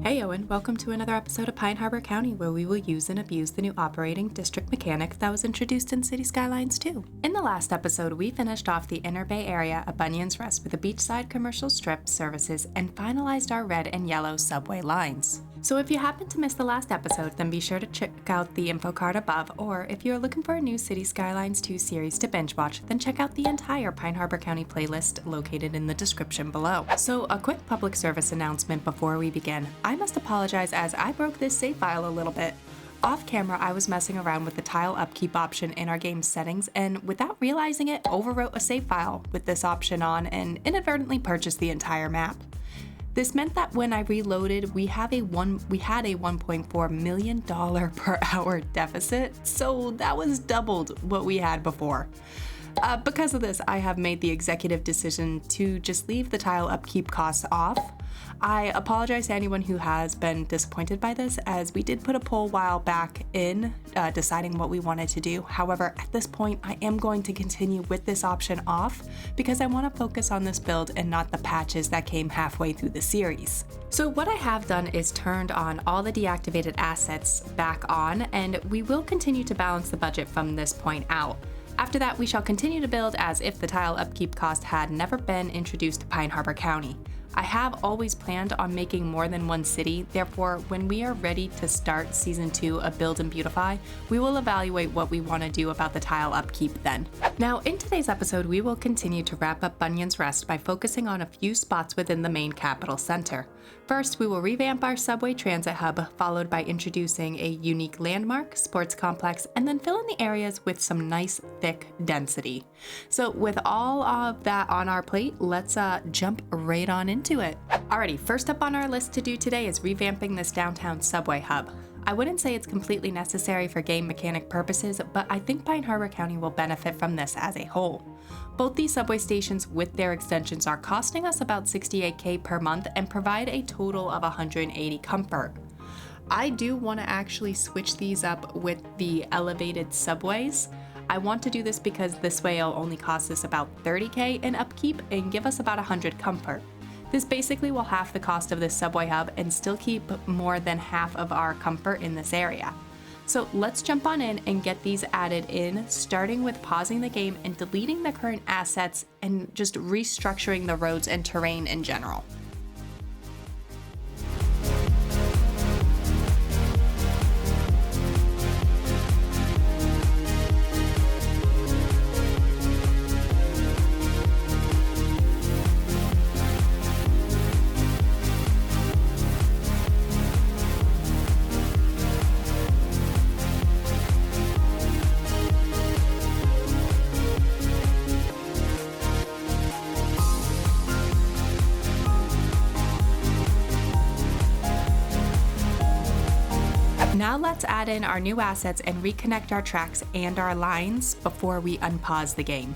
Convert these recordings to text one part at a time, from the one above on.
Heyo and welcome to another episode of Pine Harbor County, where we will use and abuse the new operating district mechanic that was introduced in Cities Skylines 2. In the last episode, we finished off the Inner Bay area of Bunyan's Rest with the beachside commercial strip services and finalized our red and yellow subway lines. So if you happen to miss the last episode, then be sure to check out the info card above, or if you're looking for a new Cities Skylines 2 series to binge watch, then check out the entire Pine Harbor County playlist located in the description below. So a quick public service announcement before we begin. I must apologize as I broke this save file a little bit. Off camera, I was messing around with the tile upkeep option in our game settings, and without realizing it, overwrote a save file with this option on and inadvertently purchased the entire map. This meant that when I reloaded, we had a $1.4 million per hour deficit, so that was doubled what we had before. Because of this, I have made the executive decision to just leave the tile upkeep costs off. I apologize to anyone who has been disappointed by this, as we did put a poll while back in deciding what we wanted to do. However, at this point, I am going to continue with this option off because I want to focus on this build and not the patches that came halfway through the series. So what I have done is turned on all the deactivated assets back on, and we will continue to balance the budget from this point out. After that, we shall continue to build as if the tile upkeep cost had never been introduced to Pine Harbor County. I have always planned on making more than one city, therefore when we are ready to start Season 2 of Build&Beautify, we will evaluate what we want to do about the tile upkeep then. Now, in today's episode, we will continue to wrap up Bunyan's Rest by focusing on a few spots within the main capital center. First, we will revamp our subway transit hub, followed by introducing a unique landmark, sports complex, and then fill in the areas with some nice, thick density. So with all of that on our plate, let's jump right on into it. Alrighty, first up on our list to do today is revamping this downtown subway hub. I wouldn't say it's completely necessary for game mechanic purposes, but I think Pine Harbor County will benefit from this as a whole. Both these subway stations with their extensions are costing us about $68K per month and provide a total of 180 comfort. I do want to actually switch these up with the elevated subways. I want to do this because this way it'll only cost us about $30K in upkeep and give us about 100 comfort. This basically will half the cost of this subway hub and still keep more than half of our comfort in this area. So let's jump on in and get these added in, starting with pausing the game and deleting the current assets and just restructuring the roads and terrain in general. Now let's add in our new assets and reconnect our tracks and our lines before we unpause the game.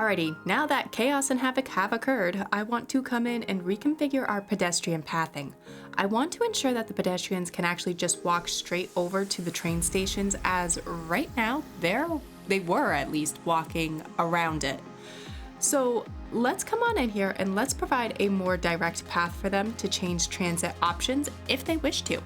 Alrighty, now that chaos and havoc have occurred, I want to come in and reconfigure our pedestrian pathing. I want to ensure that the pedestrians can actually just walk straight over to the train stations, as right now they were at least walking around it. So let's come on in here and let's provide a more direct path for them to change transit options if they wish to.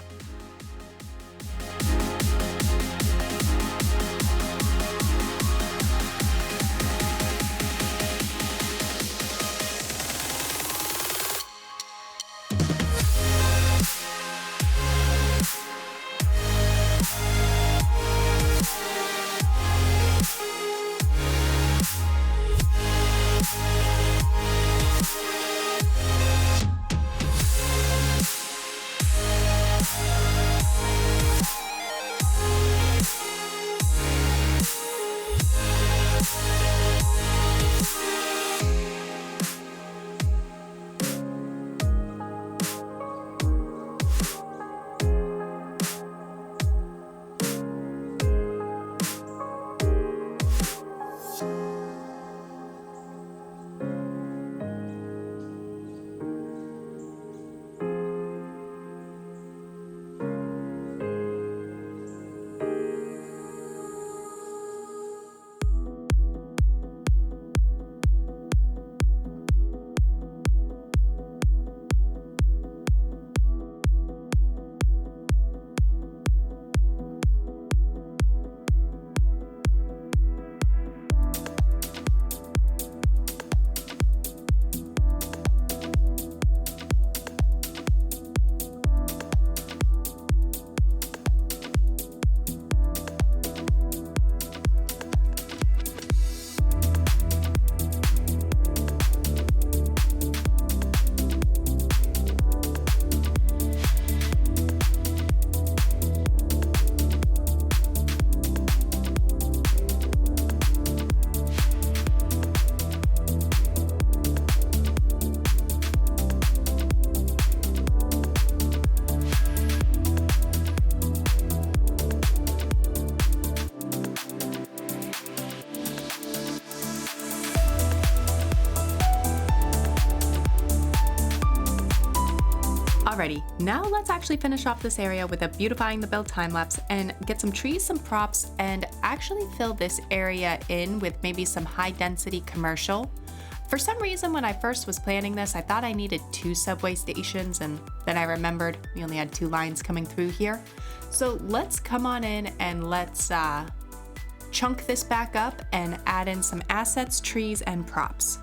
Alrighty, now let's actually finish off this area with a beautifying the build time-lapse and get some trees, some props, and actually fill this area in with maybe some high-density commercial. For some reason, when I first was planning this, I thought I needed 2 subway stations, and then I remembered we only had 2 lines coming through here. So let's come on in and let's chunk this back up and add in some assets, trees, and props.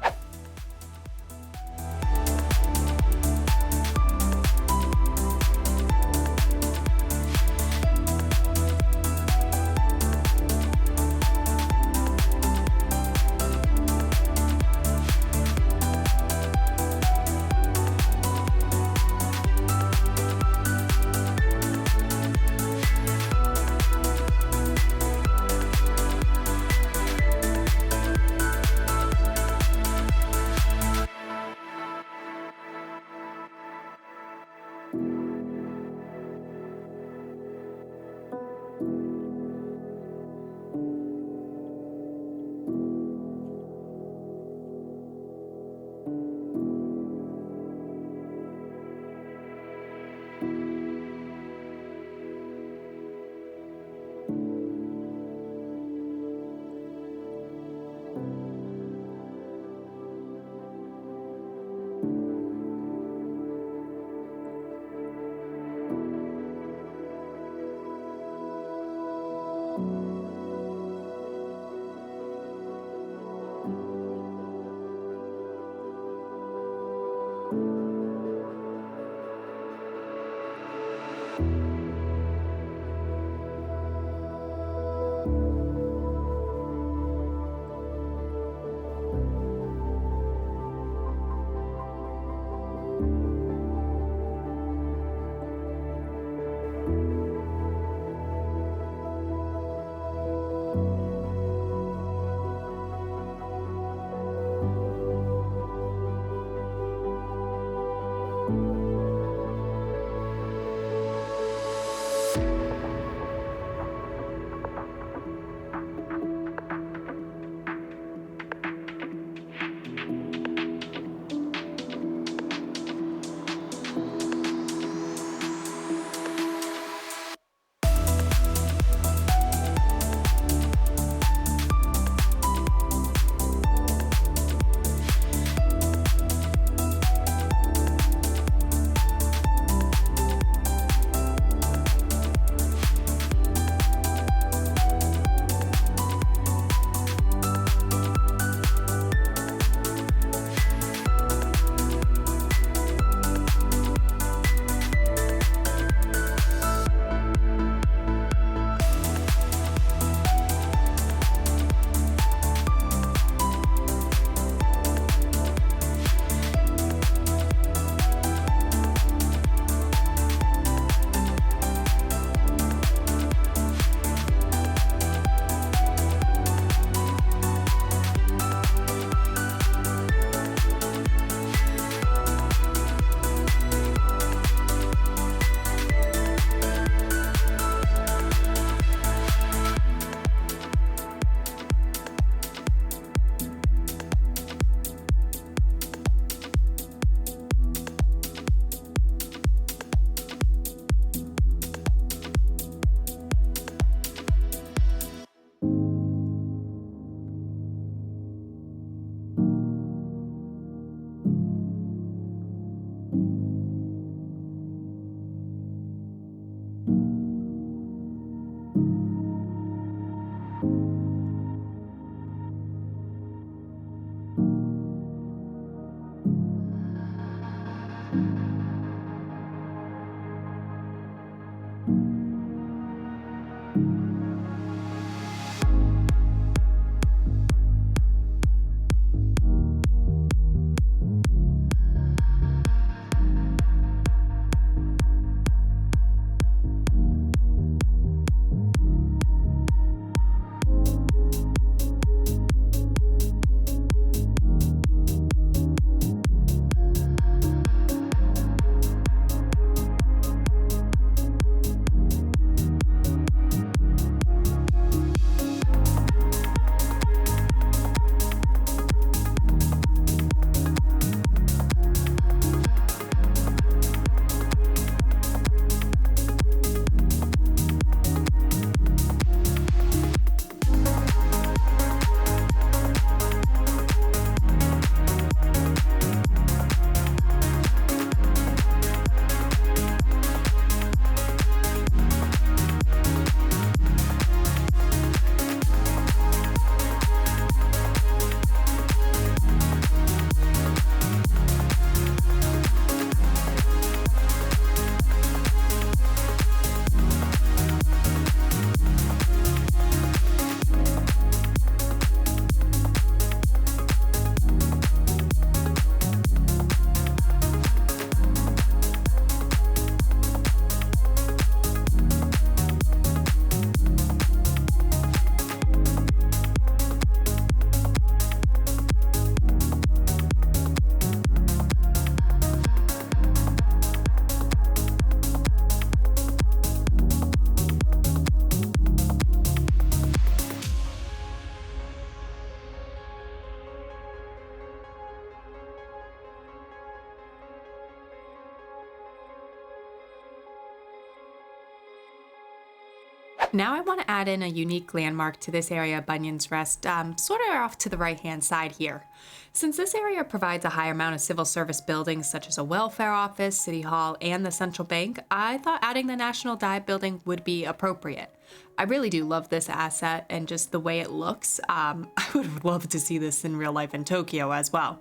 Now I want to add in a unique landmark to this area of Bunyan's Rest, sort of off to the right-hand side here. Since this area provides a high amount of civil service buildings such as a welfare office, city hall, and the central bank, I thought adding the National Diet building would be appropriate. I really do love this asset and just the way it looks. I would love to see this in real life in Tokyo as well.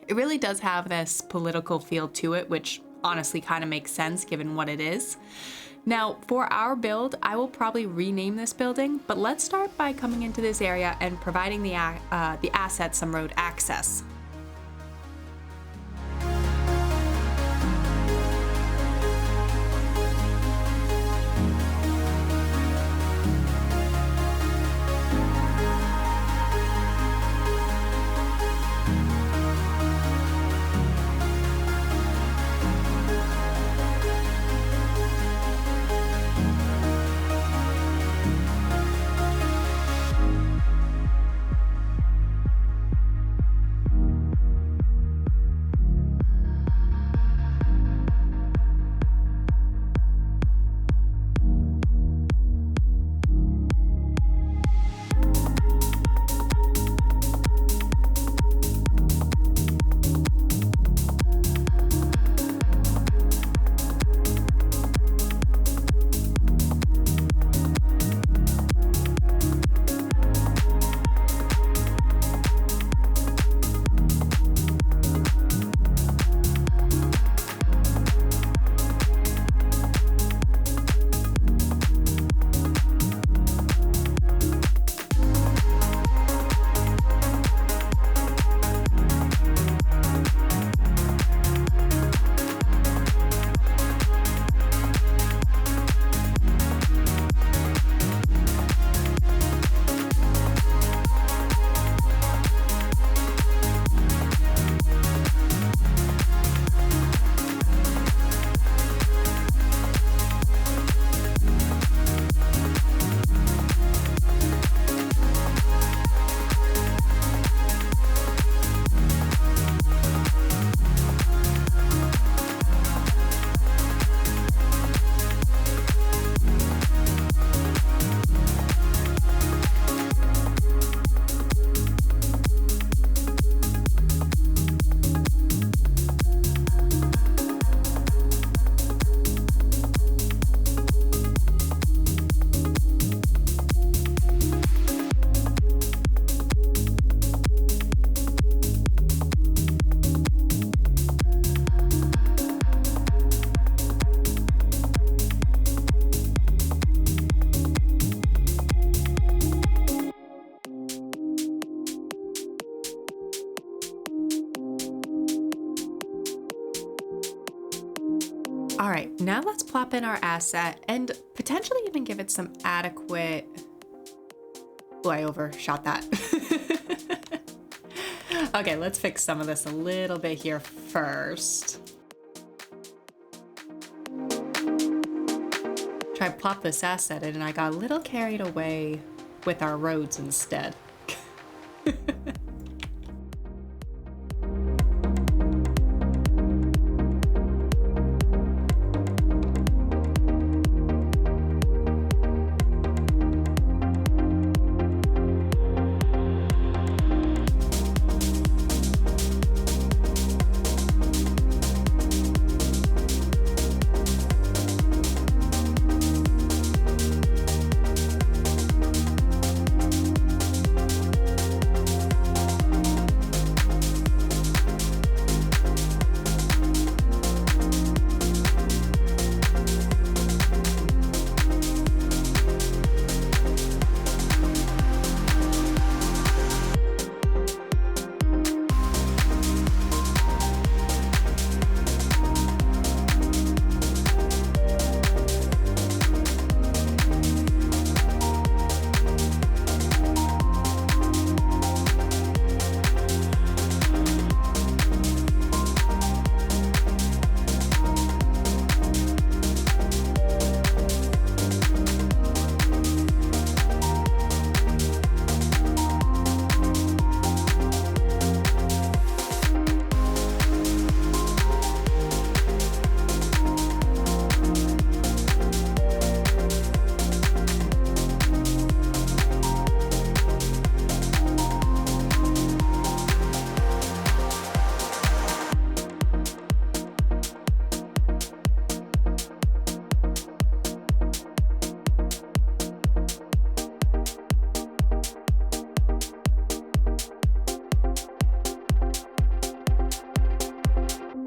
It really does have this political feel to it, which honestly kind of makes sense given what it is. Now, for our build, I will probably rename this building, but let's start by coming into this area and providing the asset some road access. All right, now let's plop in our asset and potentially even give it some adequate... Oh, I overshot that. Okay, let's fix some of this a little bit here first. Try to plop this asset in and I got a little carried away with our roads instead.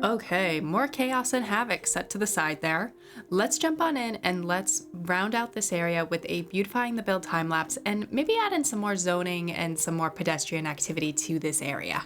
Okay, more chaos and havoc set to the side there. Let's jump on in and let's round out this area with a beautifying the build time lapse and maybe add in some more zoning and some more pedestrian activity to this area.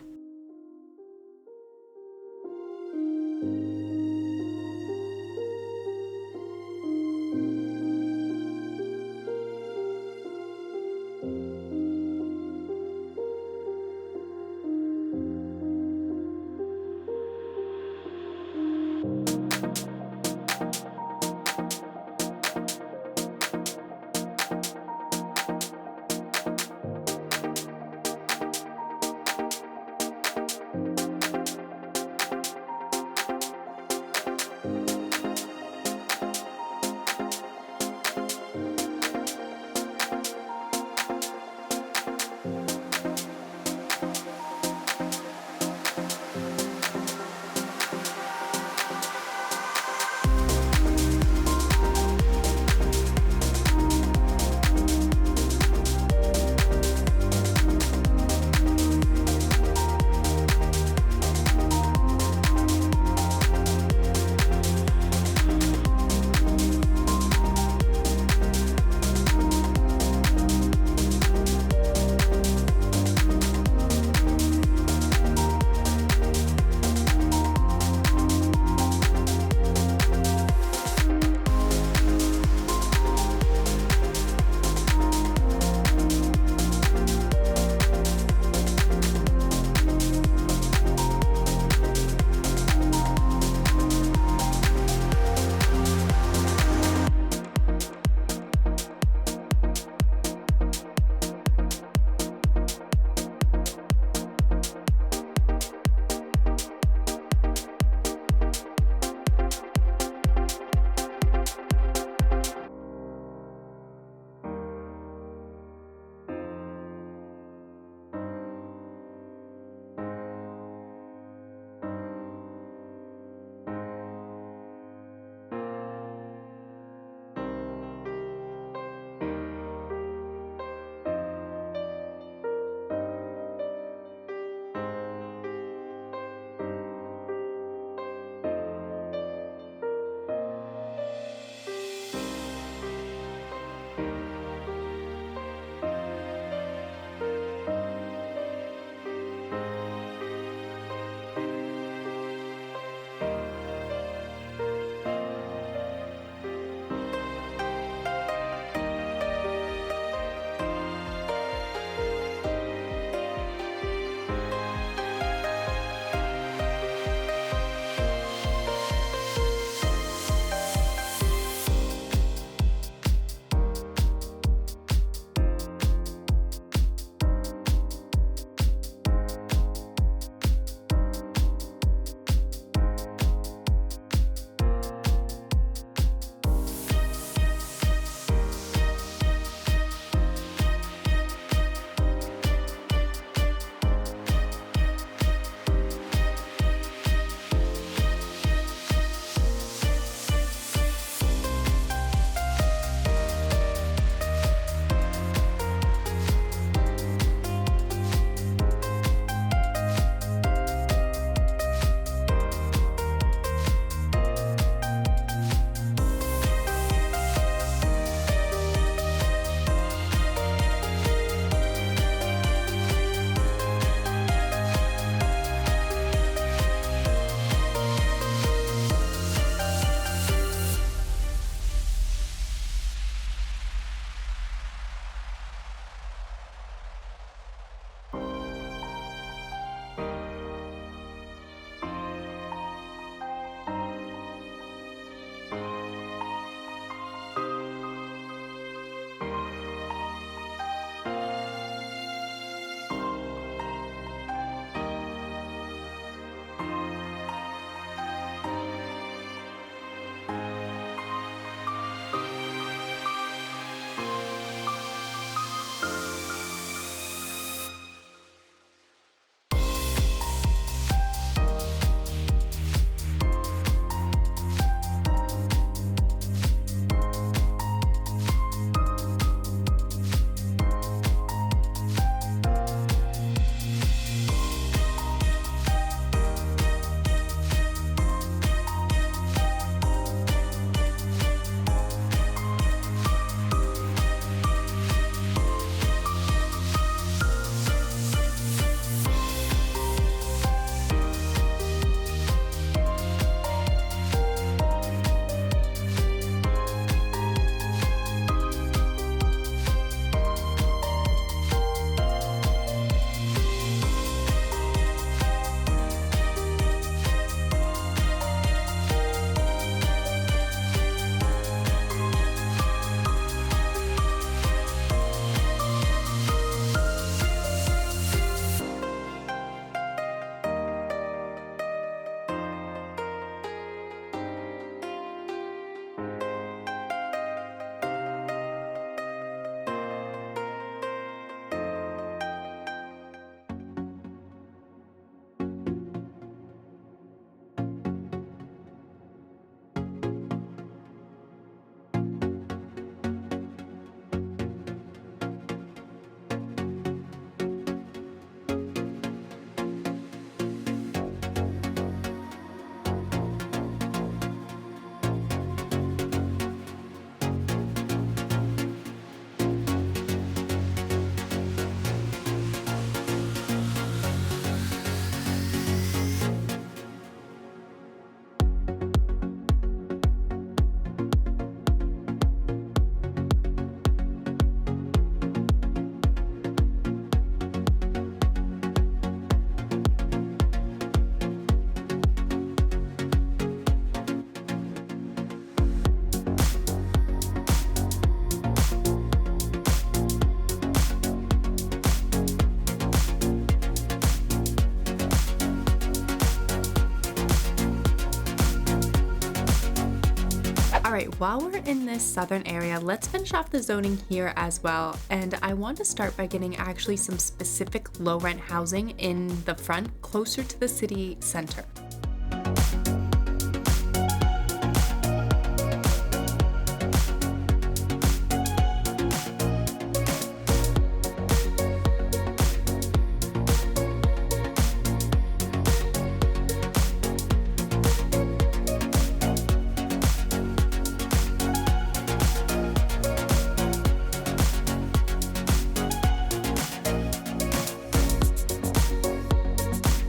right, while we're in this southern area, let's finish off the zoning here as well. And I want to start by getting actually some specific low rent housing in the front closer to the city center.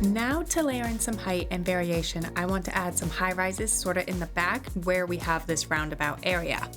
Now to layer in some height and variation, I want to add some high rises sort of in the back where we have this roundabout area.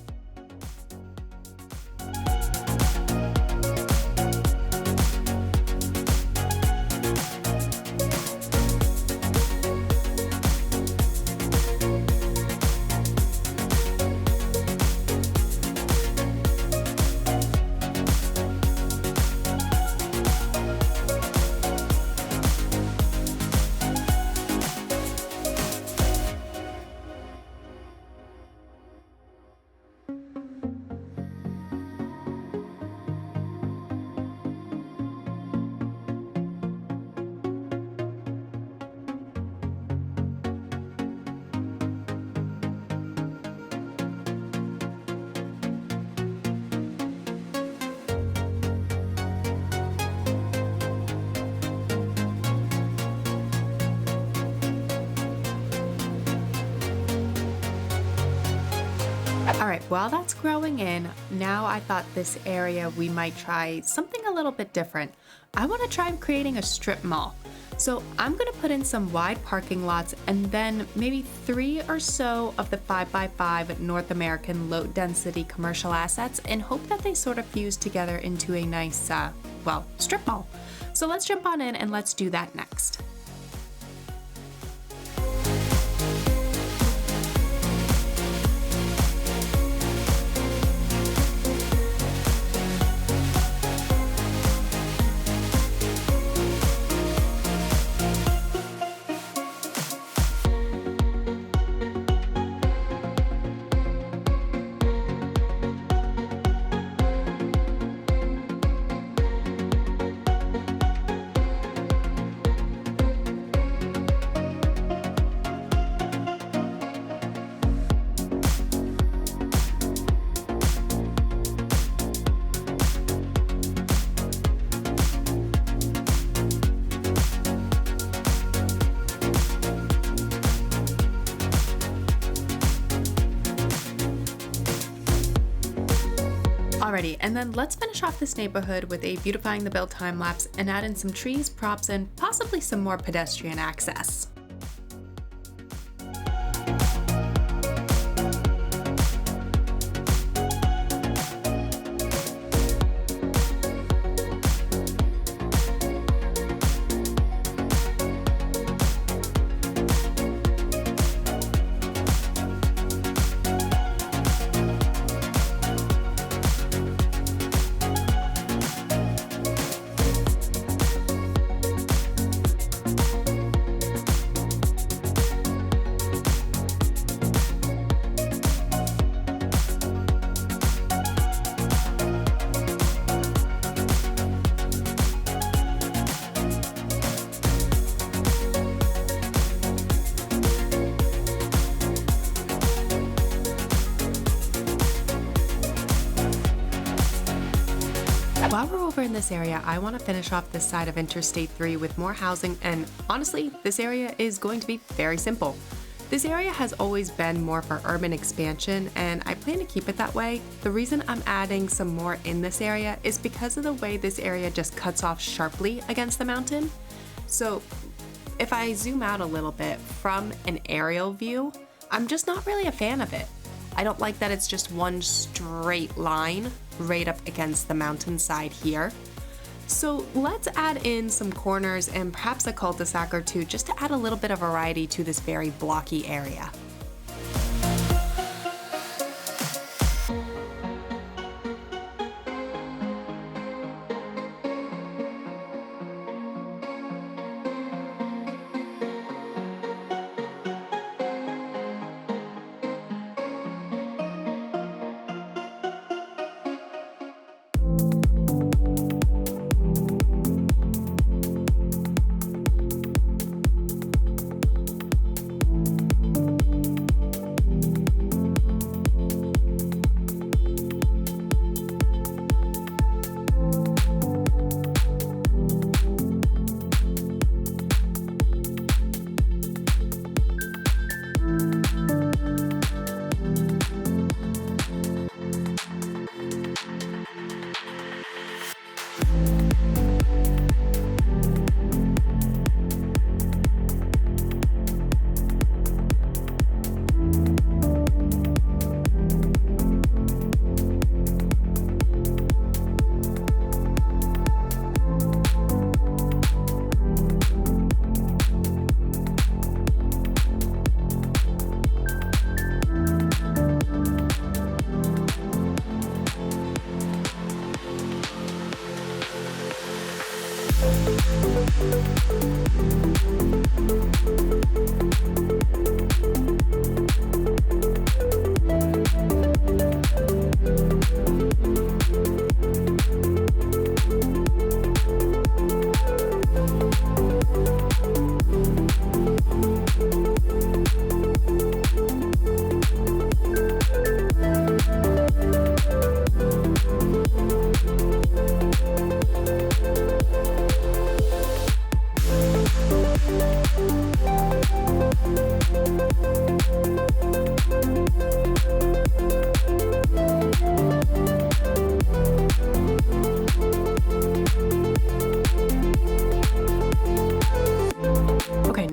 All right, while that's growing in, now I thought this area we might try something a little bit different. I want to try creating a strip mall. So I'm going to put in some wide parking lots and then maybe 3 or so of the 5x5 North American low density commercial assets and hope that they sort of fuse together into a nice, strip mall. So let's jump on in and let's do that next. Alrighty, and then let's finish off this neighborhood with a beautifying the build time lapse and add in some trees, props, and possibly some more pedestrian access. While we're over in this area, I want to finish off this side of Interstate 3 with more housing, and honestly, this area is going to be very simple. This area has always been more for urban expansion, and I plan to keep it that way. The reason I'm adding some more in this area is because of the way this area just cuts off sharply against the mountain. So if I zoom out a little bit from an aerial view, I'm just not really a fan of it. I don't like that it's just one straight line right up against the mountainside here. So let's add in some corners and perhaps a cul-de-sac or two just to add a little bit of variety to this very blocky area.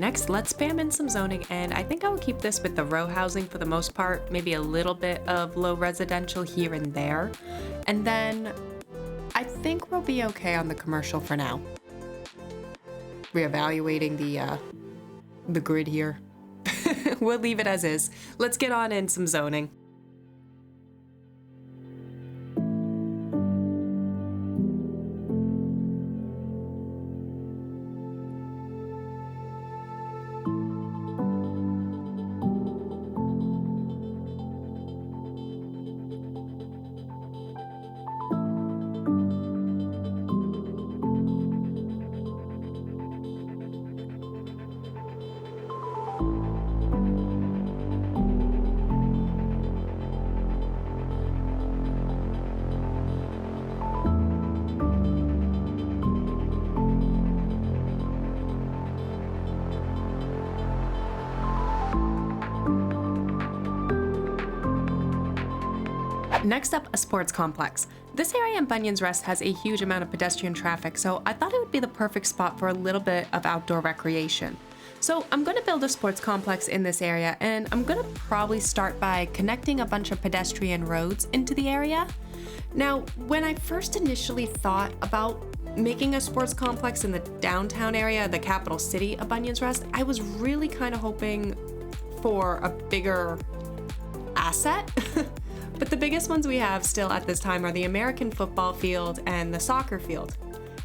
Next, let's spam in some zoning, and I think I will keep this with the row housing for the most part, maybe a little bit of low residential here and there. And then I think we'll be okay on the commercial for now. Reevaluating the grid here. We'll leave it as is. Let's get on in some zoning. Next up, a sports complex. This area in Bunyan's Rest has a huge amount of pedestrian traffic, so I thought it would be the perfect spot for a little bit of outdoor recreation. So I'm going to build a sports complex in this area, and I'm going to probably start by connecting a bunch of pedestrian roads into the area. Now, when I first initially thought about making a sports complex in the downtown area, the capital city of Bunyan's Rest, I was really kind of hoping for a bigger asset. But the biggest ones we have still at this time are the American football field and the soccer field.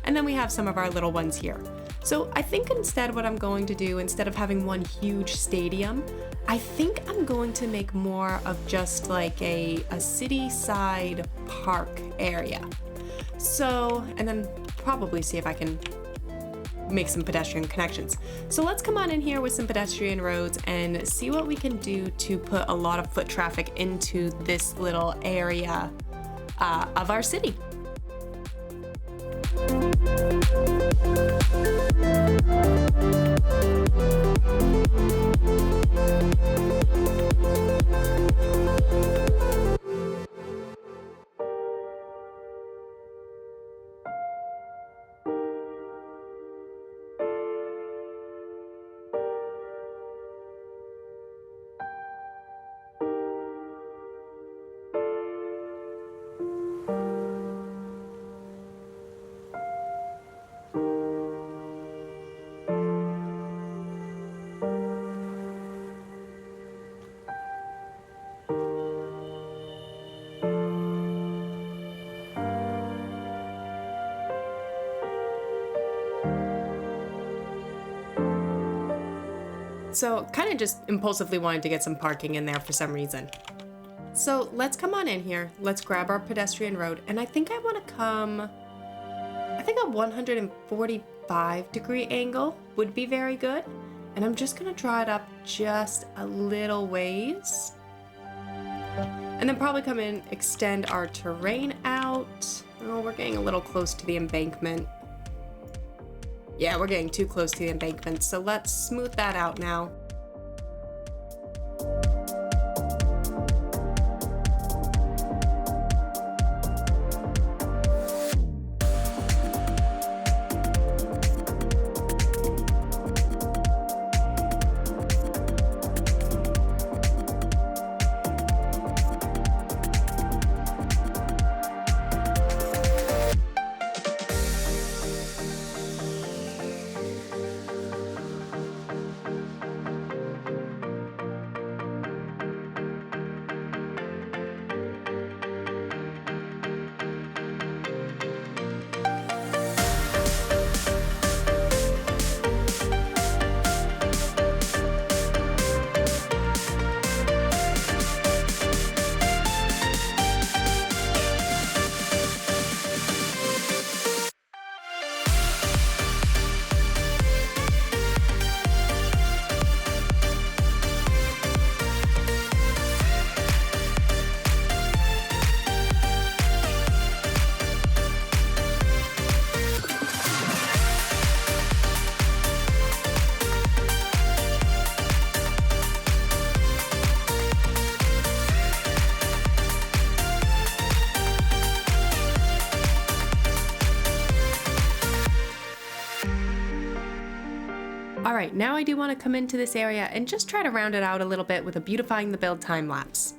And then we have some of our little ones here. So I think instead what I'm going to do, instead of having one huge stadium, I think I'm going to make more of just like a city side park area. So, and then probably see if I can make some pedestrian connections. So let's come on in here with some pedestrian roads and see what we can do to put a lot of foot traffic into this little area of our city. So kind of just impulsively wanted to get some parking in there for some reason. So let's come on in here. Let's grab our pedestrian road. And I think I want to come, I think a 145-degree angle would be very good. And I'm just going to draw it up just a little ways. And then probably come in, extend our terrain out. Oh, we're getting a little close to the embankment. Yeah, we're getting too close to the embankment, so let's smooth that out now. All right, now I do want to come into this area and just try to round it out a little bit with a beautifying the build time lapse.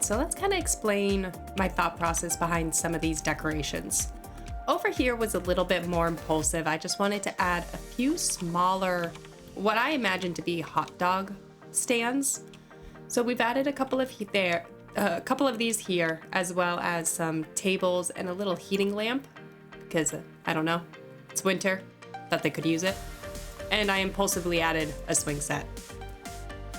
So let's kind of explain my thought process behind some of these decorations. Over here was a little bit more impulsive. I just wanted to add a few smaller, what I imagine to be hot dog stands. So we've added a couple of these here, as well as some tables and a little heating lamp, because I don't know, it's winter, thought they could use it. And I impulsively added a swing set,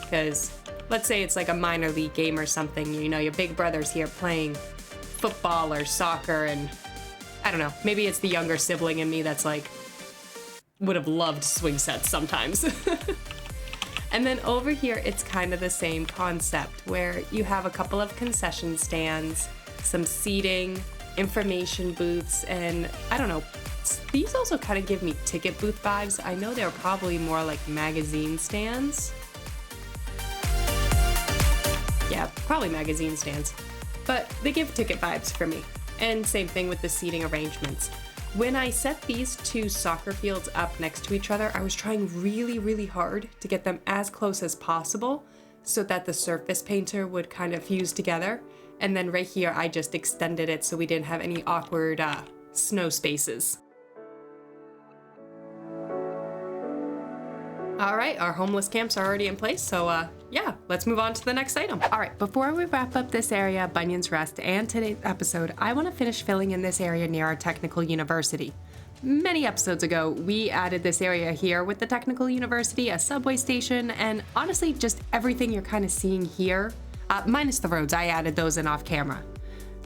because let's say it's like a minor league game or something, you know, your big brother's here playing football or soccer, and I don't know, maybe it's the younger sibling in me that's like, would have loved swing sets sometimes. And then over here, it's kind of the same concept where you have a couple of concession stands, some seating, information booths, and I don't know, these also kind of give me ticket booth vibes. I know they're probably more like magazine stands. Yeah, probably magazine stands, but they give ticket vibes for me. And same thing with the seating arrangements. When I set these two soccer fields up next to each other, I was trying really, really hard to get them as close as possible so that the surface painter would kind of fuse together. And then right here, I just extended it so we didn't have any awkward snow spaces. All right, our homeless camps are already in place, so yeah, let's move on to the next item. All right, before we wrap up this area, Bunyan's Rest, and today's episode, I want to finish filling in this area near our technical university. Many episodes ago, we added this area here with the technical university, a subway station, and honestly, just everything you're kind of seeing here, minus the roads. I added those in off camera.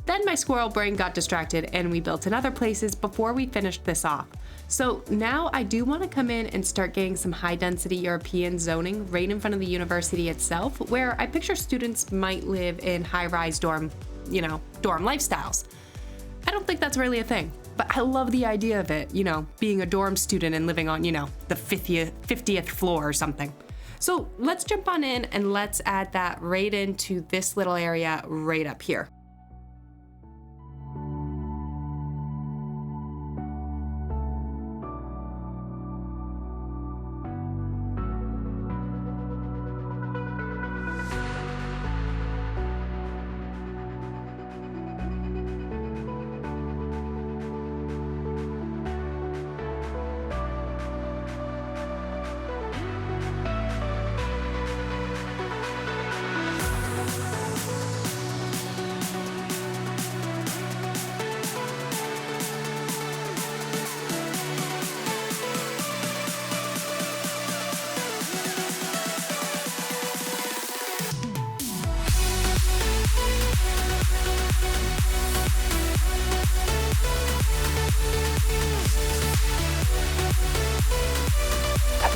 Then my squirrel brain got distracted and we built in other places before we finished this off. So now I do want to come in and start getting some high density European zoning right in front of the university itself, where I picture students might live in high-rise dorm lifestyles. I don't think that's really a thing, but I love the idea of it, being a dorm student and living on, the 50th floor or something. So let's jump on in and let's add that right into this little area right up here.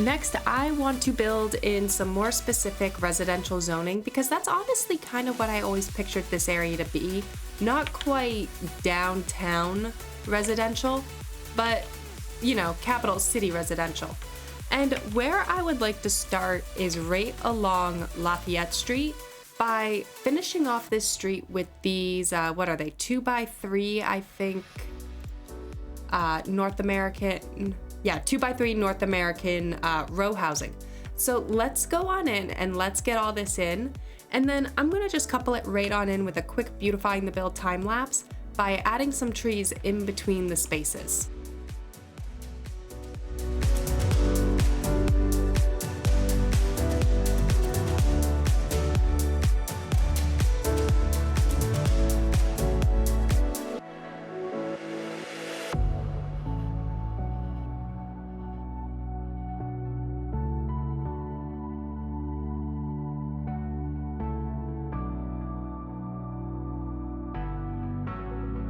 Next, I want to build in some more specific residential zoning because that's honestly kind of what I always pictured this area to be. Not quite downtown residential, but, capital city residential. And where I would like to start is right along Lafayette Street by finishing off this street with these, 2x3, I think, North American... Yeah, 2x3 North American row housing. So let's go on in and let's get all this in. And then I'm gonna just couple it right on in with a quick beautifying the build time lapse by adding some trees in between the spaces.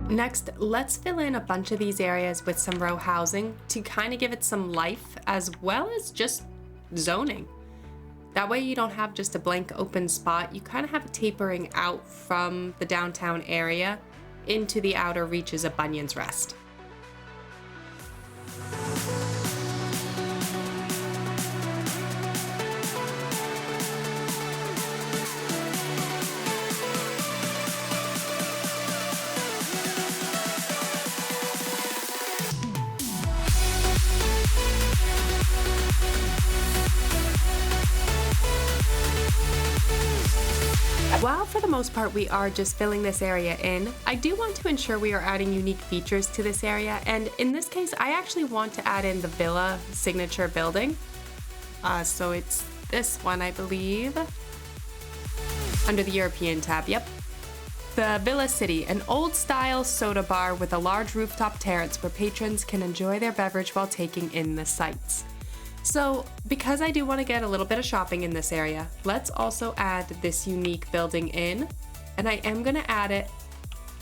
Next, let's fill in a bunch of these areas with some row housing to kind of give it some life as well as just zoning. That way you don't have just a blank open spot, you kind of have it tapering out from the downtown area into the outer reaches of Bunyan's Rest. While for the most part we are just filling this area in, I do want to ensure we are adding unique features to this area, and in this case I actually want to add in the Villa signature building. So it's this one, I believe, under the European tab, yep. The Villa City, an old-style soda bar with a large rooftop terrace where patrons can enjoy their beverage while taking in the sights. So, because I do want to get a little bit of shopping in this area, let's also add this unique building in, and I am going to add it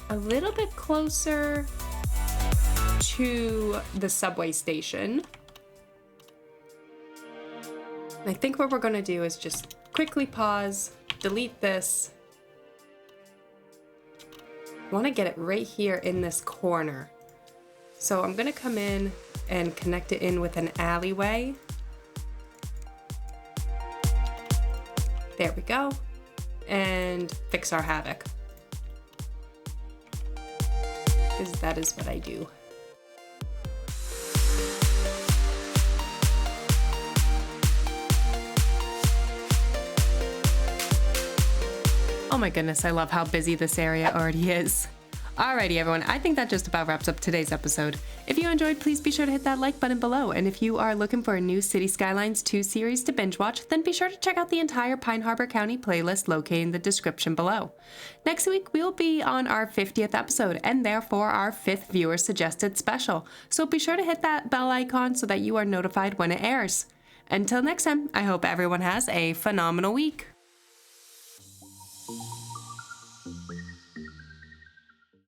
a little bit closer to the subway station. And I think what we're going to do is just quickly pause, delete this. I want to get it right here in this corner. So I'm going to come in and connect it in with an alleyway. There we go. And fix our havoc. Because that is what I do. Oh my goodness, I love how busy this area already is. Alrighty everyone, I think that just about wraps up today's episode. If you enjoyed, please be sure to hit that like button below, and if you are looking for a new Cities Skylines 2 series to binge watch, then be sure to check out the entire Pine Harbor County playlist located in the description below. Next week, we'll be on our 50th episode, and therefore our 5th viewer suggested special, so be sure to hit that bell icon so that you are notified when it airs. Until next time, I hope everyone has a phenomenal week.